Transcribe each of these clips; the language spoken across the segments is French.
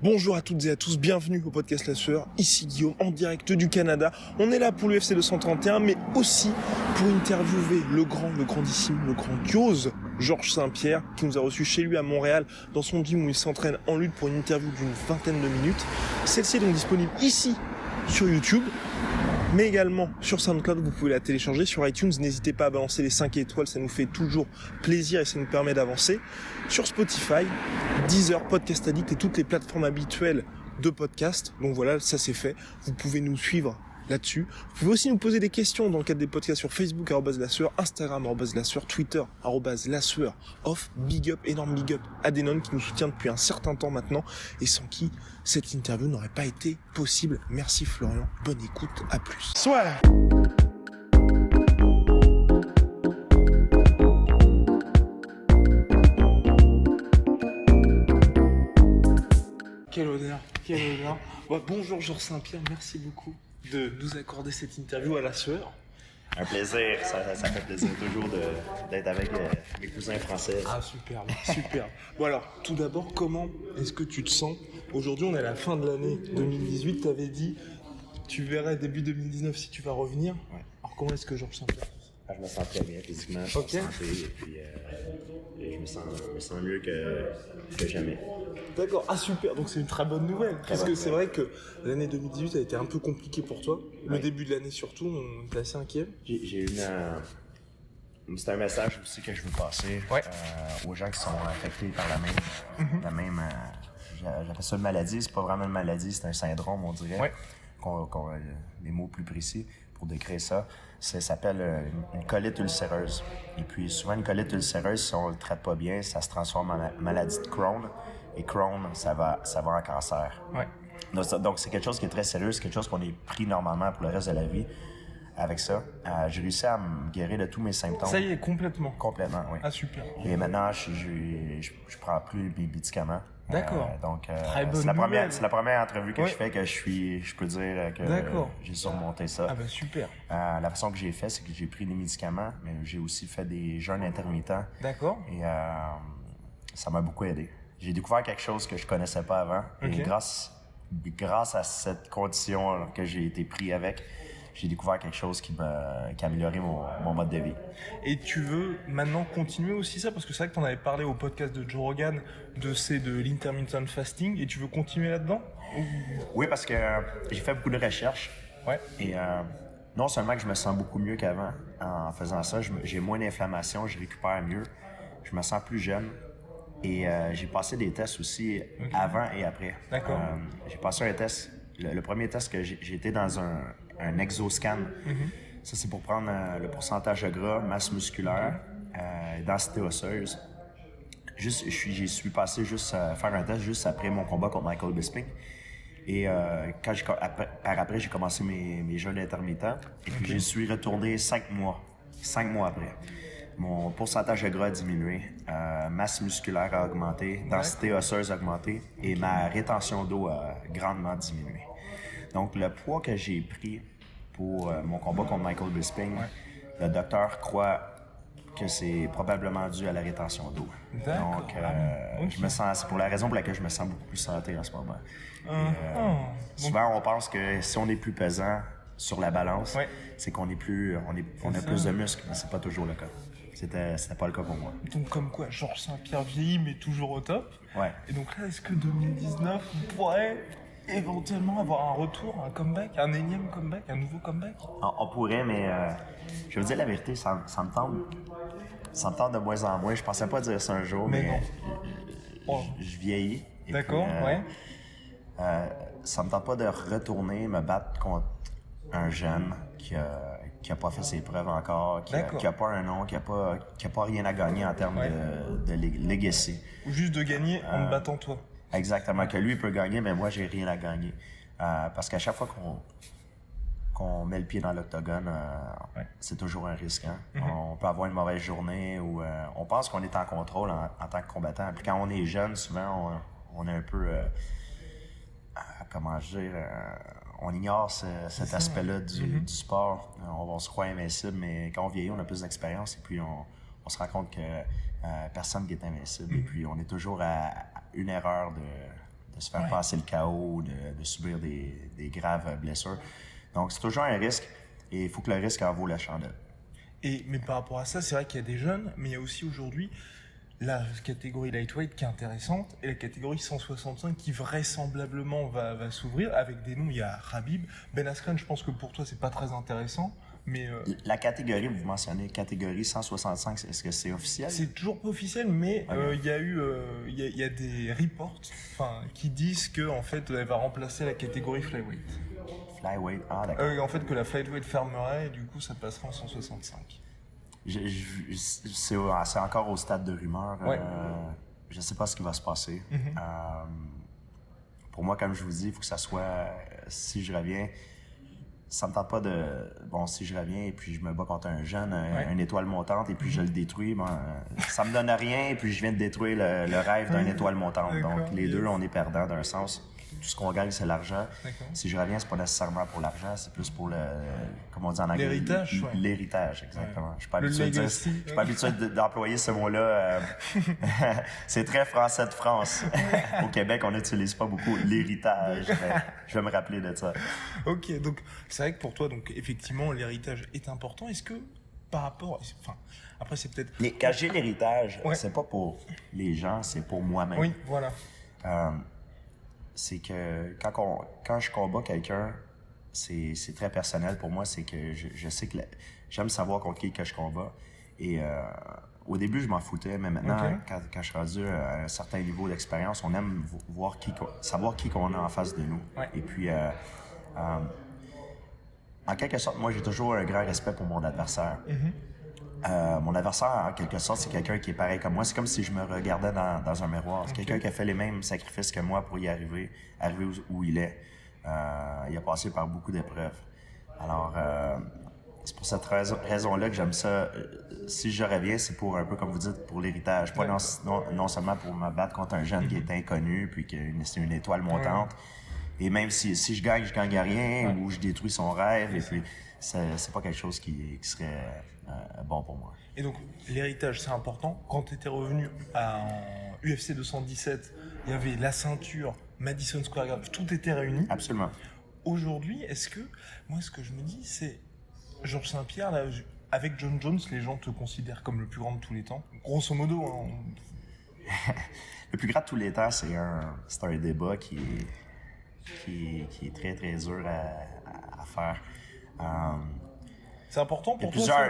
Bonjour à toutes et à tous, bienvenue au podcast La Sueur, ici Guillaume en direct du Canada. On est là pour l'UFC 231 mais aussi pour interviewer le grandissime, le grandiose Georges Saint-Pierre qui nous a reçus chez lui à Montréal dans son gym où il s'entraîne en lutte pour une interview d'une vingtaine de minutes. Celle-ci est donc disponible ici sur YouTube mais également sur SoundCloud, vous pouvez la télécharger sur iTunes. N'hésitez pas à balancer les 5 étoiles, ça nous fait toujours plaisir et ça nous permet d'avancer. Sur Spotify, Deezer, Podcast Addict et toutes les plateformes habituelles de podcast. Donc voilà, ça c'est fait. Vous pouvez nous suivre là-dessus. Vous pouvez aussi nous poser des questions dans le cadre des podcasts sur Facebook, @lasueur, Instagram, @lasueur, Twitter, @lasueur, off, big up, énorme big up à Denon qui nous soutient depuis un certain temps maintenant et sans qui cette interview n'aurait pas été possible. Merci Florian, bonne écoute, à plus. Soit. Quel honneur. Bon, bonjour Georges Saint-Pierre, merci beaucoup de nous accorder cette interview à La Sueur. Un plaisir, ça fait plaisir toujours d'être avec mes cousins français. Ah superbe. Bon alors, tout d'abord, comment est-ce que tu te sens? Aujourd'hui, on est à la fin de l'année 2018, tu avais dit, tu verrais début 2019 si tu vas revenir. Ouais. Alors comment est-ce que Georges Saint-Pierre? Je me sens très bien physiquement, je suis en santé et puis je me sens mieux que jamais. D'accord, ah super, donc c'est une très bonne nouvelle. Parce que c'est vrai que l'année 2018 a été un peu compliquée pour toi. Le début de l'année surtout, on était assez inquiet. J'ai eu c'est un message aussi que je veux passer aux gens qui sont affectés par la même j'appelle ça une maladie, c'est pas vraiment une maladie, c'est un syndrome on dirait. Ouais. Les mots plus précis pour décrire ça, ça s'appelle une colite ulcéreuse. Et puis souvent une colite ulcéreuse, si on le traite pas bien, ça se transforme en maladie de Crohn. Et Crohn, ça va en cancer. Ouais. Donc c'est quelque chose qui est très sérieux, c'est quelque chose qu'on est pris normalement pour le reste de la vie. Avec ça, j'ai réussi à me guérir de tous mes symptômes. Ça y est, complètement. Complètement, oui. Ah super. Et maintenant, je prends plus mes médicaments. D'accord. Donc, très bonne c'est la première entrevue que je fais que je peux dire que j'ai surmonté ça. Ah ben super. La façon que j'ai fait, c'est que j'ai pris des médicaments, mais j'ai aussi fait des jeûnes intermittents. D'accord. Et ça m'a beaucoup aidé. J'ai découvert quelque chose que je connaissais pas avant. Okay. Et grâce à cette condition que j'ai été pris avec, j'ai découvert quelque chose qui a amélioré mon mode de vie. Et tu veux maintenant continuer aussi ça? Parce que c'est vrai que tu en avais parlé au podcast de Joe Rogan de l'intermittent fasting et tu veux continuer là-dedans? Oui, parce que j'ai fait beaucoup de recherches. Ouais. Et non seulement que je me sens beaucoup mieux qu'avant en faisant ça, j'ai moins d'inflammation, je récupère mieux, je me sens plus jeune. Et j'ai passé des tests aussi avant et après. D'accord. J'ai passé un test. Le premier test que j'ai été dans un exoscan. Ça, c'est pour prendre le pourcentage de gras, masse musculaire, densité osseuse. J'y suis passé faire un test juste après mon combat contre Michael Bisping. Et par après, j'ai commencé mes jeûnes intermittents. Et puis, j'y suis retourné 5 mois. 5 mois après. Mon pourcentage de gras a diminué, masse musculaire a augmenté, densité osseuse a augmenté et ma rétention d'eau a grandement diminué. Donc, le poids que j'ai pris pour mon combat contre Michael Bisping, le docteur croit que c'est probablement dû à la rétention d'eau. Donc, c'est pour la raison pour laquelle je me sens beaucoup plus santé en ce moment. Souvent, on pense que si on est plus pesant sur la balance, c'est qu'on est on a plus de muscles, mais c'est pas toujours le cas. C'était pas le cas pour moi. Donc comme quoi, Georges Saint-Pierre vieillit mais toujours au top. Ouais. Et donc là, est-ce que 2019, on pourrait éventuellement avoir un retour, un comeback, un énième comeback, un nouveau comeback? On pourrait, mais je veux dire la vérité, ça me tente de moins en moins. Je pensais pas dire ça un jour, mais je vieillis. D'accord, ça me tente pas de retourner me battre contre un jeune qui a pas fait ses preuves encore, qui a pas un nom, qui a pas rien à gagner en termes de legacy. Ou juste de gagner en me battant toi. Exactement, que lui peut gagner, mais moi j'ai rien à gagner. Parce qu'à chaque fois qu'on met le pied dans l'octogone, c'est toujours un risque. Hein? On peut avoir une mauvaise journée ou on pense qu'on est en contrôle en tant que combattant. Puis quand on est jeune, souvent on est un peu on ignore cet aspect-là du sport. On se croit invincible, mais quand on vieillit, on a plus d'expérience et puis on se rend compte que personne n'est invincible. Et puis on est toujours à une erreur se faire passer le chaos, de subir des graves blessures. Donc, c'est toujours un risque et il faut que le risque en vaut la chandelle. Mais par rapport à ça, c'est vrai qu'il y a des jeunes, mais il y a aussi aujourd'hui la catégorie lightweight qui est intéressante et la catégorie 165 qui vraisemblablement va s'ouvrir avec des noms. Il y a Khabib, Ben Askren. Je pense que pour toi c'est pas très intéressant, mais la catégorie, vous mentionnez catégorie 165, est-ce que c'est officiel? C'est toujours pas officiel, mais il y a eu il y a des reports qui disent que en fait elle va remplacer la catégorie flyweight. Flyweight, ah d'accord. En fait que la flyweight fermerait et du coup ça passerait en 165. C'est encore au stade de rumeur. Ouais. Je ne sais pas ce qui va se passer. Pour moi, comme je vous dis, il faut que ça soit... si je reviens, ça me tente pas de... Bon, si je reviens et puis je me bats contre un jeune, une étoile montante, et puis je le détruis, ça me donne rien, et puis je viens de détruire le rêve d'une étoile montante. Donc, les deux, on est perdants d'un sens. Tout ce qu'on gagne, c'est l'argent. Si je reviens, c'est pas nécessairement pour l'argent, c'est plus pour comme on dit en anglais, l'héritage. L'héritage, exactement. Je suis pas habitué d'employer ce mot-là. C'est très français de France. Au Québec, on n'utilise pas beaucoup l'héritage. Je vais me rappeler de ça. Ok, donc c'est vrai que pour toi, donc effectivement, l'héritage est important. Est-ce que par rapport, après c'est peut-être. Quand j'ai l'héritage, c'est pas pour les gens, c'est pour moi-même. Oui, voilà. C'est que quand je combats quelqu'un, c'est très personnel pour moi. C'est que je sais que j'aime savoir contre qui que je combats. Et au début, je m'en foutais, mais maintenant, quand je suis rendu à un certain niveau d'expérience, on aime savoir qui qu'on a en face de nous. Ouais. Et puis, en quelque sorte, moi, j'ai toujours un grand respect pour mon adversaire. Mon adversaire, en quelque sorte, c'est quelqu'un qui est pareil comme moi. C'est comme si je me regardais dans un miroir. C'est quelqu'un qui a fait les mêmes sacrifices que moi pour y arriver où il est. Il a passé par beaucoup d'épreuves. Alors, c'est pour cette raison-là que j'aime ça. Si je reviens, c'est pour un peu, comme vous dites, pour l'héritage. Pas non seulement pour me battre contre un jeune qui est inconnu, puis que c'est une étoile montante. Et même si je gagne à rien, ou je détruis son rêve, et puis c'est pas quelque chose qui serait bon pour moi. Et donc, l'héritage, c'est important. Quand tu étais revenu en UFC 217, il y avait la ceinture, Madison Square Garden, tout était réuni. Absolument. Aujourd'hui, moi, ce que je me dis, c'est Georges Saint-Pierre, là, avec John Jones, les gens te considèrent comme le plus grand de tous les temps. Grosso modo, Le plus grand de tous les temps, c'est un débat qui est très, très dur à faire. C'est important pour toi?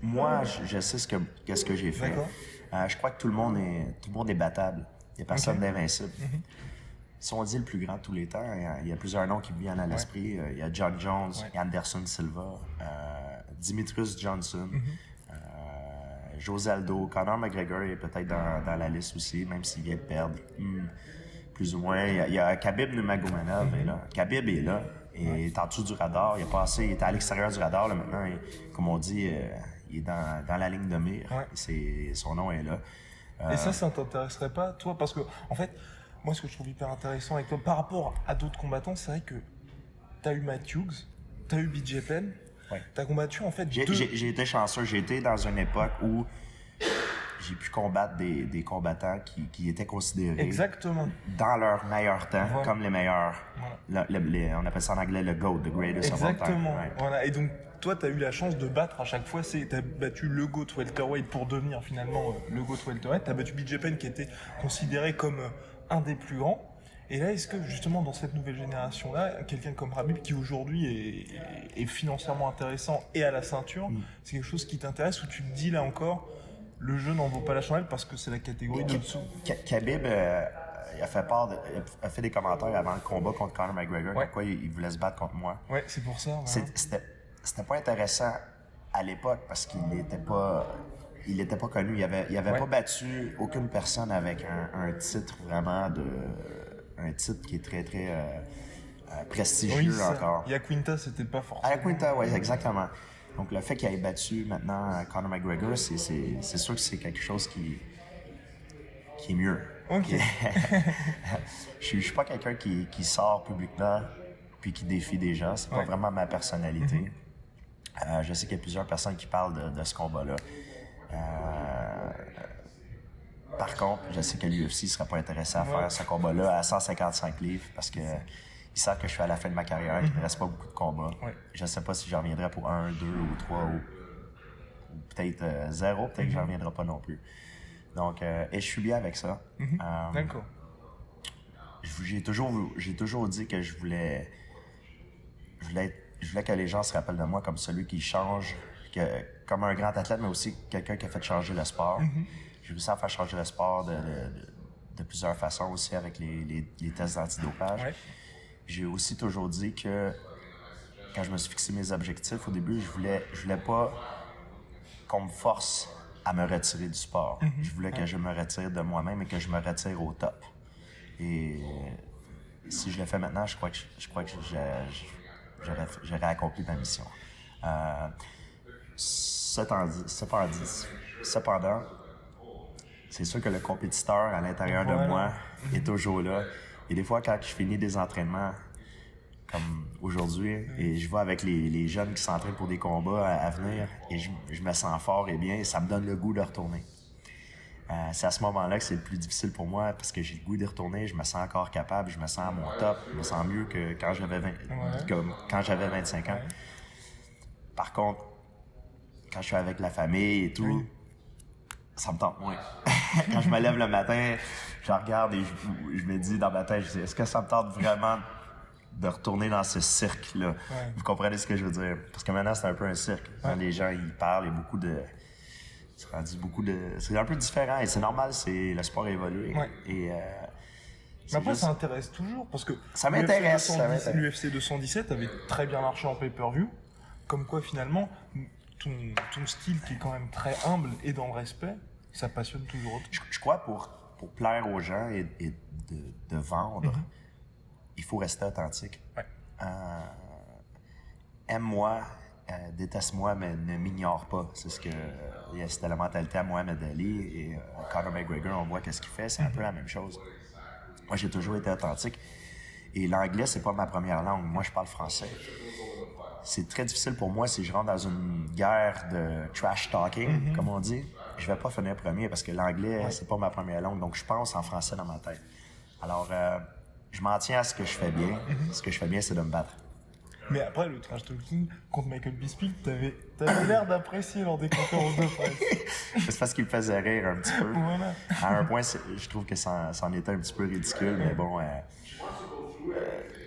Moi, je sais qu'est-ce que j'ai fait. Je crois que tout le monde est battable. Il n'y a personne d'invincible. Si on dit le plus grand de tous les temps, il y a plusieurs noms qui me viennent à l'esprit. Il y a John Jones, Anderson Silva, Demetrius Johnson, José Aldo, Conor McGregor est peut-être dans la liste aussi, même s'il vient de perdre. Plus ou moins. Il y a Khabib Nurmagomedov est là. Khabib est là. Et il est en dessous du radar. Il est à l'extérieur du radar. Là, maintenant, comme on dit, il est dans la ligne de mire. Son nom est là. Et ça t'intéresserait pas, toi? Parce que, en fait, moi, ce que je trouve hyper intéressant avec toi, par rapport à d'autres combattants, c'est vrai que t'as eu Matt Hughes, t'as eu BJ Penn, t'as combattu, en fait, J'ai été chanceux. J'ai été dans une époque où j'ai pu combattre des combattants qui étaient considérés dans leur meilleur temps comme les meilleurs. On appelle ça en anglais le GOAT, the greatest of all time. Exactement. Voilà. Et donc, toi, tu as eu la chance de battre à chaque fois. Tu as battu le GOAT welterweight pour devenir finalement le GOAT welterweight. Tu as battu BJ Penn qui était considéré comme un des plus grands. Et là, est-ce que justement dans cette nouvelle génération-là, quelqu'un comme Khabib qui aujourd'hui est financièrement intéressant et à la ceinture, c'est quelque chose qui t'intéresse ou tu te dis là encore, le jeu n'en vaut pas la chandelle parce que c'est la catégorie de dessous? Khabib il a fait des commentaires avant le combat contre Conor McGregor, pourquoi il voulait se battre contre moi. Ouais, c'est pour ça. C'était pas intéressant à l'époque parce qu'il était pas connu. Il avait pas battu aucune personne avec un titre vraiment un titre qui est très très prestigieux encore. Iaquinta, c'était pas forcément. Iaquinta, oui, exactement. Donc le fait qu'il ait battu maintenant Conor McGregor, c'est sûr que c'est quelque chose qui est mieux. Ok. Je suis pas quelqu'un qui sort publiquement puis qui défie des gens. C'est pas vraiment ma personnalité. Je sais qu'il y a plusieurs personnes qui parlent de ce combat-là. Par contre, je sais que l'UFC ne serait pas intéressé à faire ce combat-là à 155 livres parce que ils savent que je suis à la fin de ma carrière, qu'il ne me reste pas beaucoup de combats. Ouais. Je ne sais pas si j'en reviendrai pour 1, 2 ou 3 ou peut-être 0, peut-être que j'en reviendrai pas non plus. Donc, et je suis bien avec ça. D'accord. J'ai toujours dit que je voulais que les gens se rappellent de moi comme celui qui change, comme un grand athlète, mais aussi quelqu'un qui a fait changer le sport. J'ai réussi à faire changer le sport de plusieurs façons aussi avec les tests d'antidopage. Ouais. J'ai aussi toujours dit que quand je me suis fixé mes objectifs, au début, je voulais pas qu'on me force à me retirer du sport. Je voulais que je me retire de moi-même et que je me retire au top. Et si je le fais maintenant, je crois que j'aurais accompli ma mission. Cependant, c'est sûr que le compétiteur à l'intérieur de moi est toujours là. Et des fois, quand je finis des entraînements, comme aujourd'hui, et je vais avec les jeunes qui s'entraînent pour des combats à venir, et je me sens fort et bien, et ça me donne le goût de retourner. C'est à ce moment-là que c'est le plus difficile pour moi, parce que j'ai le goût d'y retourner, je me sens encore capable, je me sens à mon top, je me sens mieux que quand j'avais 25 ans. Par contre, quand je suis avec la famille et tout, ça me tente moins. Quand je me lève le matin, je regarde et je me dis dans ma tête, est-ce que ça me tente vraiment de retourner dans ce cirque-là? Vous comprenez ce que je veux dire? Parce que maintenant, c'est un peu un cirque. Les gens, ils parlent et c'est un peu différent et c'est normal, le sport a évolué. Et, mais après, ça intéresse toujours parce que ça m'intéresse. L'UFC 217 avait très bien marché en pay-per-view. Comme quoi, finalement, ton style qui est quand même très humble et dans le respect, ça passionne toujours autant. Je crois pour plaire aux gens et de vendre, il faut rester authentique. Aime-moi, déteste-moi, mais ne m'ignore pas. C'était la mentalité à Mohamed Ali et Conor McGregor, on voit qu'est-ce qu'il fait, c'est un peu la même chose. Moi, j'ai toujours été authentique. Et l'anglais, c'est pas ma première langue. Moi, je parle français. C'est très difficile pour moi si je rentre dans une guerre de trash talking, comme on dit. Je vais pas finir premier parce que l'anglais, c'est pas ma première langue. Donc, je pense en français dans ma tête. Alors, je m'en tiens à ce que je fais bien. Ce que je fais bien, c'est de me battre. Mais après, le trash talking contre Michael Bisping, t'avais l'air d'apprécier lors des conférences de presse. C'est parce qu'il me faisait rire un petit peu. Voilà. À un point, je trouve que ça en était un petit peu ridicule, mais bon,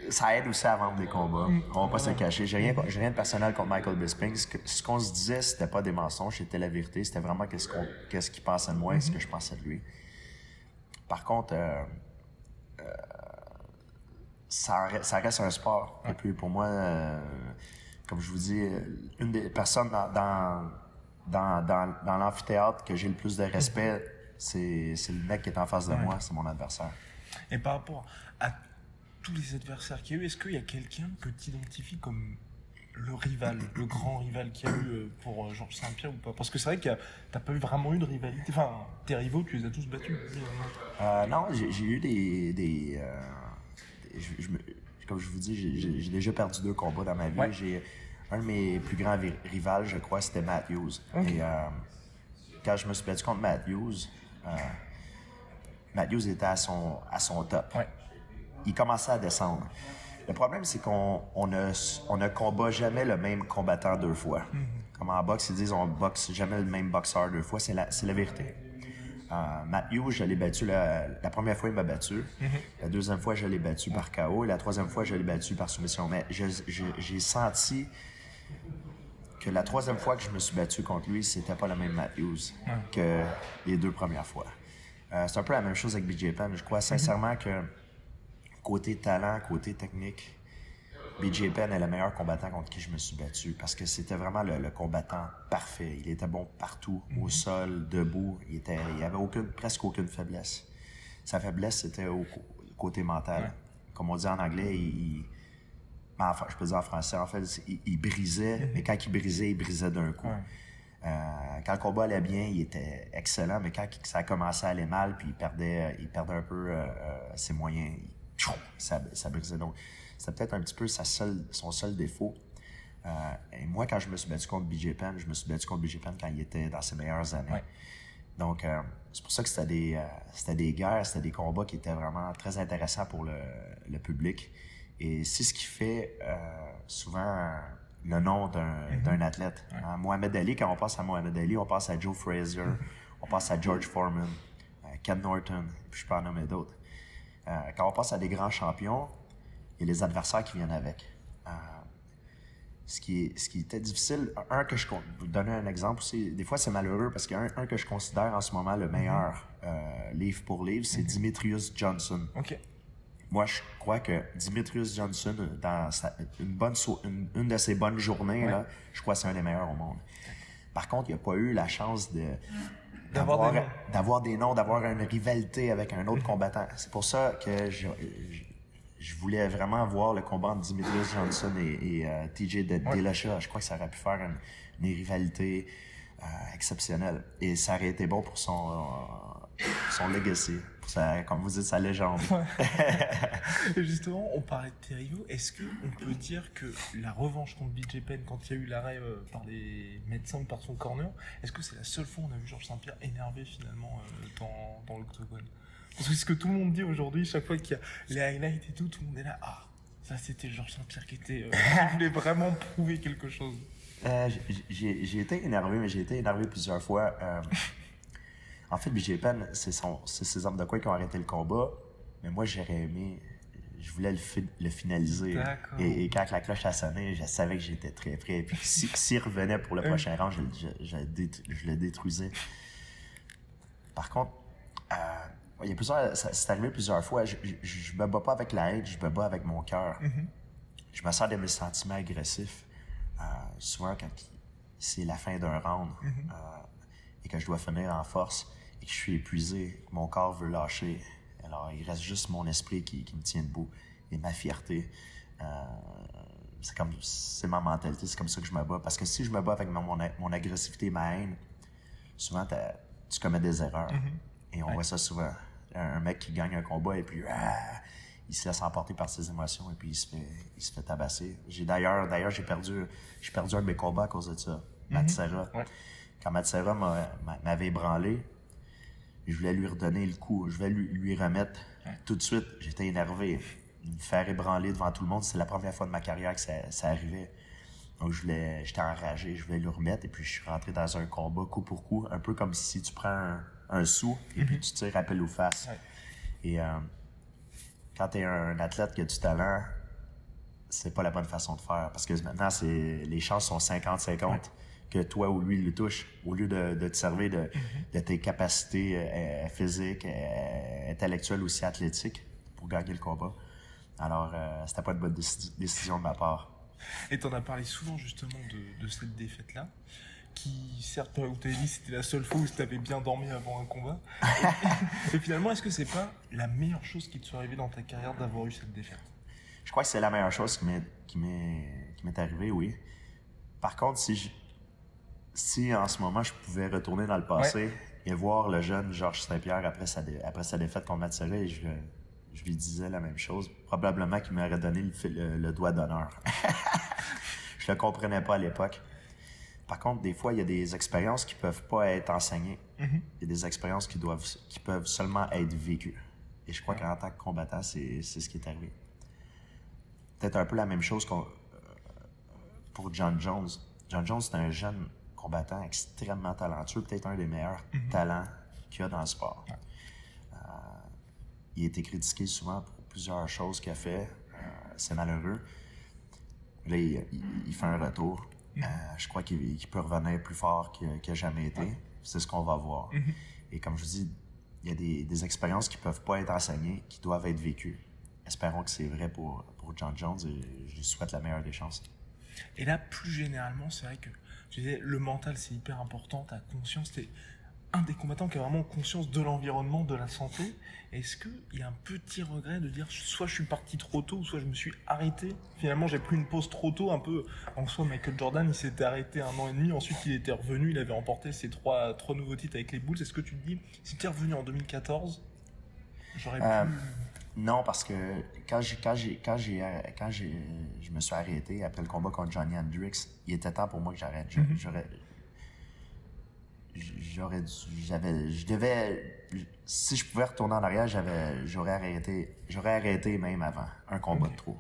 ça aide aussi à vendre des combats. On va pas se le cacher. J'ai rien de personnel contre Michael Bisping. Ce qu'on se disait, c'était pas des mensonges, c'était la vérité. C'était vraiment qu'est-ce qu'il pensait de moi et ce que je pensais de lui. Par contre, ça reste un sport. Et puis pour moi, comme je vous dis, une des personnes dans l'amphithéâtre que j'ai le plus de respect, c'est le mec qui est en face de moi, c'est mon adversaire. Et par rapport à tous les adversaires qu'il y a eu, est-ce qu'il y a quelqu'un que tu identifies comme le rival, le grand rival qu'il y a eu pour Georges Saint-Pierre ou pas? Parce que c'est vrai que t'as pas vraiment eu de rivalité. Enfin, tes rivaux, tu les as tous battus. Non, j'ai eu comme je vous dis, j'ai déjà perdu 2 combats dans ma vie. Un de mes plus grands rivales, je crois, c'était Matthews. Et quand je me suis battu contre Matthews était à son top. Il commençait à descendre. Le problème, c'est qu'on ne combat jamais le même combattant 2 fois. Comme en boxe, ils disent on boxe jamais le même boxeur 2 fois. C'est la vérité. Matthews, je l'ai battu la première fois, il m'a battu. La deuxième fois, je l'ai battu par KO. Et la troisième fois, je l'ai battu par soumission. Mais j'ai senti que la troisième fois que je me suis battu contre lui, c'était pas le même Matthews que les 2 premières fois. C'est un peu la même chose avec BJ Penn. Je crois sincèrement que côté talent, côté technique, BJ Penn est le meilleur combattant contre qui je me suis battu parce que c'était vraiment le combattant parfait. Il était bon partout, au sol, debout. Il avait presque aucune faiblesse. Sa faiblesse, c'était au côté mental. Comme on dit en anglais, enfin, je peux dire en français, en fait, il brisait, mais quand il brisait d'un coup. Quand le combat allait bien, il était excellent, mais quand ça a commencé à aller mal, puis il perdait un peu ses moyens, ça brisait. Donc, c'était peut-être un petit peu son seul défaut. Et moi, quand je me suis battu contre BJ Penn, je me suis battu contre BJ Penn quand il était dans ses meilleures années. Donc, c'est pour ça que c'était des guerres, c'était des combats qui étaient vraiment très intéressants pour le public. Et c'est ce qui fait souvent le nom d'un athlète. Ouais. Mohamed Ali, quand on pense à Mohamed Ali, on pense à Joe Frazier, on pense à George Foreman, Ken Norton, puis je peux en nommer d'autres. Quand on pense à des grands champions, il y a les adversaires qui viennent avec. Ce qui était difficile, que je vais vous donner un exemple aussi, des fois c'est malheureux parce qu'il y a un que je considère en ce moment le meilleur livre pour livre, c'est Demetrius Johnson. OK. Moi, je crois que Demetrius Johnson, dans une de ses bonnes journées, là, je crois que c'est un des meilleurs au monde. Par contre, il n'a pas eu la chance d'avoir des noms, d'avoir une rivalité avec un autre combattant. C'est pour ça que je voulais vraiment voir le combat entre Demetrius Johnson et TJ Dillashaw. Je crois que ça aurait pu faire une rivalité exceptionnelle. Et ça aurait été bon pour son legacy, pour comme vous dites, sa légende. Et justement, on parlait de Thériault. Est-ce qu'on peut dire que la revanche contre BJ Penn, quand il y a eu l'arrêt par les médecins ou par son corner, est-ce que c'est la seule fois où on a vu Georges Saint-Pierre énervé finalement dans l'octogone? Parce que c'est ce que tout le monde dit aujourd'hui, chaque fois qu'il y a les highlights et tout le monde est là. Ah, ça c'était Georges Saint-Pierre qui voulait vraiment prouver quelque chose. J'ai été énervé, mais j'ai été énervé plusieurs fois. En fait, BJ Penn, c'est ses hommes de quoi qui ont arrêté le combat, mais moi j'aurais aimé, je voulais le finaliser. Et quand la cloche a sonné, je savais que j'étais très prêt. Puis s'il revenait pour le prochain round, je le détruisais. Par contre, il y a c'est arrivé plusieurs fois. Je me bats pas avec la haine, je me bats avec mon cœur. Je me sers de mes sentiments agressifs. Souvent, quand c'est la fin d'un round et que je dois finir en force et que je suis épuisé, que mon corps veut lâcher, alors il reste juste mon esprit qui me tient debout et ma fierté. C'est ma mentalité, c'est comme ça que je me bats. Parce que si je me bats avec mon agressivité, ma haine, souvent tu commets des erreurs. Et on voit ça souvent. Un mec qui gagne un combat et puis il se laisse emporter par ses émotions et puis il se fait tabasser. D'ailleurs, j'ai perdu un de mes combats à cause de ça. Matt Serra. Ouais. Quand Matt Serra m'avait ébranlé, je voulais lui redonner le coup. Je voulais lui remettre tout de suite. J'étais énervé. Me faire ébranler devant tout le monde, c'est la première fois de ma carrière que ça arrivait. Donc j'étais enragé, je voulais le remettre et puis je suis rentré dans un combat coup pour coup, un peu comme si tu prends un sou et puis tu tires à pelle ou face. Ouais. Et quand tu es un athlète qui a du talent, c'est pas la bonne façon de faire parce que maintenant les chances sont 50-50 que toi ou lui le touche au lieu de te servir de tes capacités physiques, intellectuelles aussi athlétiques pour gagner le combat. Alors c'était pas une bonne décision de ma part. Et t'en as parlé souvent justement de cette défaite-là, qui certes, où t'avais dit c'était la seule fois où t'avais bien dormi avant un combat. Et finalement, est-ce que c'est pas la meilleure chose qui te soit arrivée dans ta carrière d'avoir eu cette défaite? Je crois que c'est la meilleure chose qui m'est arrivée, oui. Par contre, si en ce moment je pouvais retourner dans le passé et voir le jeune Georges Saint-Pierre après sa défaite contre Matt Serra, et je lui disais la même chose. Probablement qu'il m'aurait donné le doigt d'honneur. Je le comprenais pas à l'époque. Par contre, des fois, il y a des expériences qui peuvent pas être enseignées. Il y a des expériences qui peuvent seulement être vécues. Et je crois qu'en tant que combattant, c'est ce qui est arrivé. Peut-être un peu la même chose pour John Jones. John Jones, c'est un jeune combattant extrêmement talentueux, peut-être un des meilleurs talents qu'il y a dans le sport. Il a été critiqué souvent pour plusieurs choses qu'il a fait. C'est malheureux. Là, il fait un retour. Je crois qu'il peut revenir plus fort qu'il n'a jamais été. C'est ce qu'on va voir. Et comme je vous dis, il y a des expériences qui ne peuvent pas être enseignées, qui doivent être vécues. Espérons que c'est vrai pour John Jones et je lui souhaite la meilleure des chances. Et là, plus généralement, c'est vrai que tu disais, le mental, c'est hyper important, ta conscience, t'es un des combattants qui a vraiment conscience de l'environnement, de la santé. Est-ce qu'il y a un petit regret de dire soit je suis parti trop tôt, soit je me suis arrêté? Finalement, j'ai pris une pause trop tôt, un peu en soi. Michael Jordan, il s'était arrêté 1 an et demi, ensuite il était revenu, il avait remporté ses trois nouveaux titres avec les Bulls. Est-ce que tu te dis, si tu es revenu en 2014, j'aurais pu... Non, parce que quand je me suis arrêté après le combat contre Johnny Hendricks, il était temps pour moi que j'arrête. si je pouvais retourner en arrière, j'aurais arrêté même avant un combat de trop.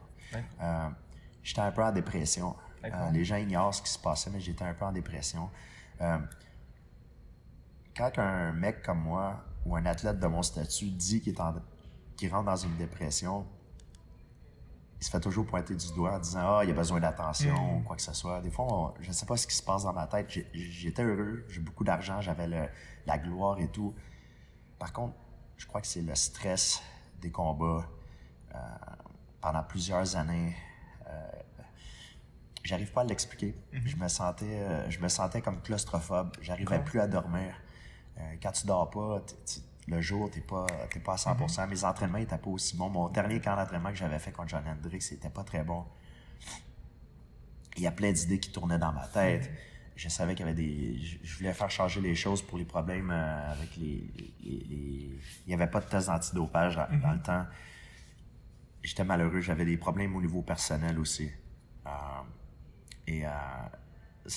J'étais un peu en dépression. Les gens ignorent ce qui se passait, mais j'étais un peu en dépression. Quand un mec comme moi ou un athlète de mon statut dit qu'il rentre dans une dépression, il se fait toujours pointer du doigt en disant « Ah, il a besoin d'attention » ou quoi que ce soit. Des fois, je ne sais pas ce qui se passe dans ma tête. J'étais heureux, j'ai beaucoup d'argent, j'avais la gloire et tout. Par contre, je crois que c'est le stress des combats pendant plusieurs années. J'arrive pas à l'expliquer. Je me sentais comme claustrophobe. J'arrivais plus à dormir. Quand tu dors pas, le jour, t'es pas à 100%. Mes entraînements étaient pas aussi bons. Mon dernier camp d'entraînement que j'avais fait contre John Hendricks, c'était pas très bon. Il y a plein d'idées qui tournaient dans ma tête. Je savais qu'il y avait je voulais faire changer les choses pour les problèmes avec il y avait pas de test antidopage dans le temps. J'étais malheureux. J'avais des problèmes au niveau personnel aussi. C'est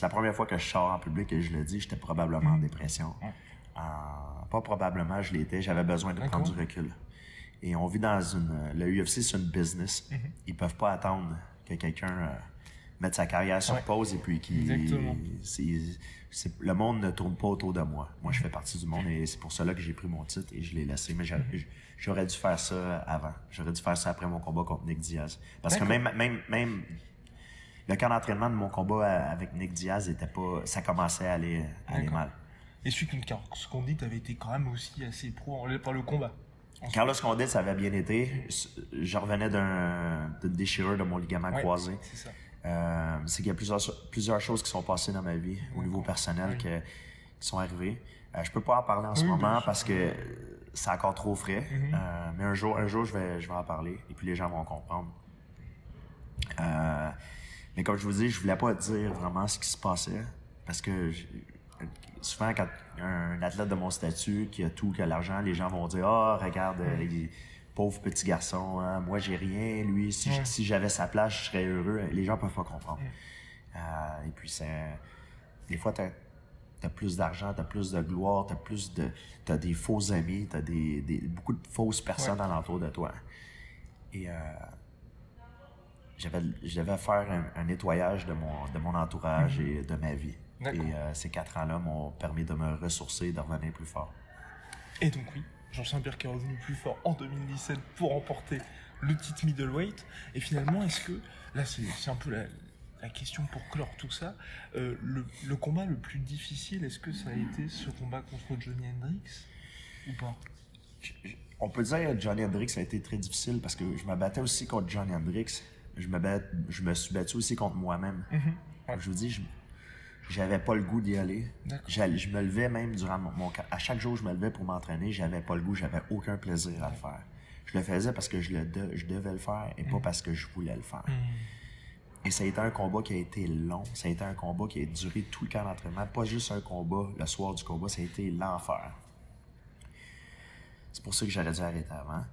la première fois que je sors en public et je le dis, j'étais probablement en dépression. Pas probablement, je l'étais. J'avais besoin de prendre du recul. Et on vit dans le UFC, c'est une business. Ils peuvent pas attendre que quelqu'un mette sa carrière sur pause et puis le monde ne tourne pas autour de moi. Moi, je fais partie du monde et c'est pour cela que j'ai pris mon titre et je l'ai laissé. Mais j'aurais dû faire ça avant. J'aurais dû faire ça après mon combat contre Nick Diaz. Parce que même le camp d'entraînement de mon combat avec Nick Diaz ça commençait à aller mal. Et celui contre Carlos Condit, tu avais été quand même aussi assez pro par le combat. Carlos Condit, ça avait bien été. Je revenais d'une déchirure de mon ligament croisé. C'est ça. C'est qu'il y a plusieurs choses qui sont passées dans ma vie au niveau personnel qui sont arrivées. Je peux pas en parler en ce moment parce que c'est encore trop frais. Mais un jour je vais en parler et puis les gens vont comprendre. Mais comme je vous dis, je voulais pas dire vraiment ce qui se passait parce que souvent, quand un athlète de mon statut qui a tout, qui a l'argent, les gens vont dire « Ah, regarde, pauvre petit garçon, hein, moi j'ai rien, lui, si j'avais sa place, je serais heureux. » Les gens peuvent pas comprendre. Et puis, des fois, t'as plus d'argent, t'as plus de gloire, t'as des faux amis, t'as beaucoup de fausses personnes alentour de toi. Et je devais faire un nettoyage de mon entourage et de ma vie. Et ces 4 ans-là m'ont permis de me ressourcer et de revenir plus fort. Et donc oui, Georges Saint-Pierre qui est revenu plus fort en 2017 pour remporter le titre middleweight. Et finalement, est-ce que, là c'est un peu la question pour clore tout ça, le combat le plus difficile, est-ce que ça a été ce combat contre Johnny Hendricks ou pas? On peut dire que Johnny Hendricks a été très difficile parce que je me battais aussi contre Johnny Hendricks. Je me suis battu aussi contre moi-même. Je vous dis, j'avais pas le goût d'y aller. Je me levais même durant à chaque jour, je me levais pour m'entraîner, j'avais pas le goût, j'avais aucun plaisir à le faire. Je le faisais parce que je devais le faire et pas parce que je voulais le faire. Et ça a été un combat qui a été long, ça a été un combat qui a duré tout le camp d'entraînement, pas juste un combat, le soir du combat, ça a été l'enfer. C'est pour ça que j'aurais dû arrêter avant.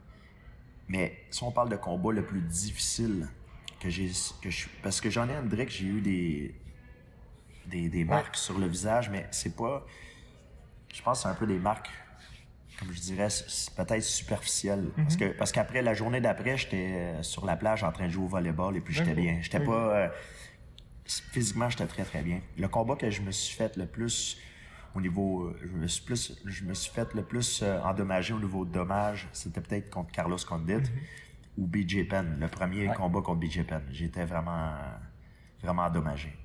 Mais si on parle de combat le plus difficile parce que Johnny Hendricks, j'ai eu des marques sur le visage, mais c'est pas... Je pense que c'est un peu des marques, comme je dirais, peut-être superficielles. Parce qu'après, la journée d'après, j'étais sur la plage en train de jouer au volleyball et puis j'étais bien. J'étais pas... physiquement, j'étais très, très bien. Le combat que je me suis fait le plus au niveau... Je me suis fait le plus endommagé au niveau de dommages, c'était peut-être contre Carlos Condit ou BJ Penn, le premier combat contre BJ Penn. J'étais vraiment, vraiment endommagé.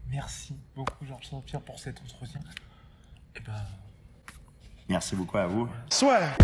Merci beaucoup, Georges Saint-Pierre, pour cet entretien. Merci beaucoup à vous. Soit.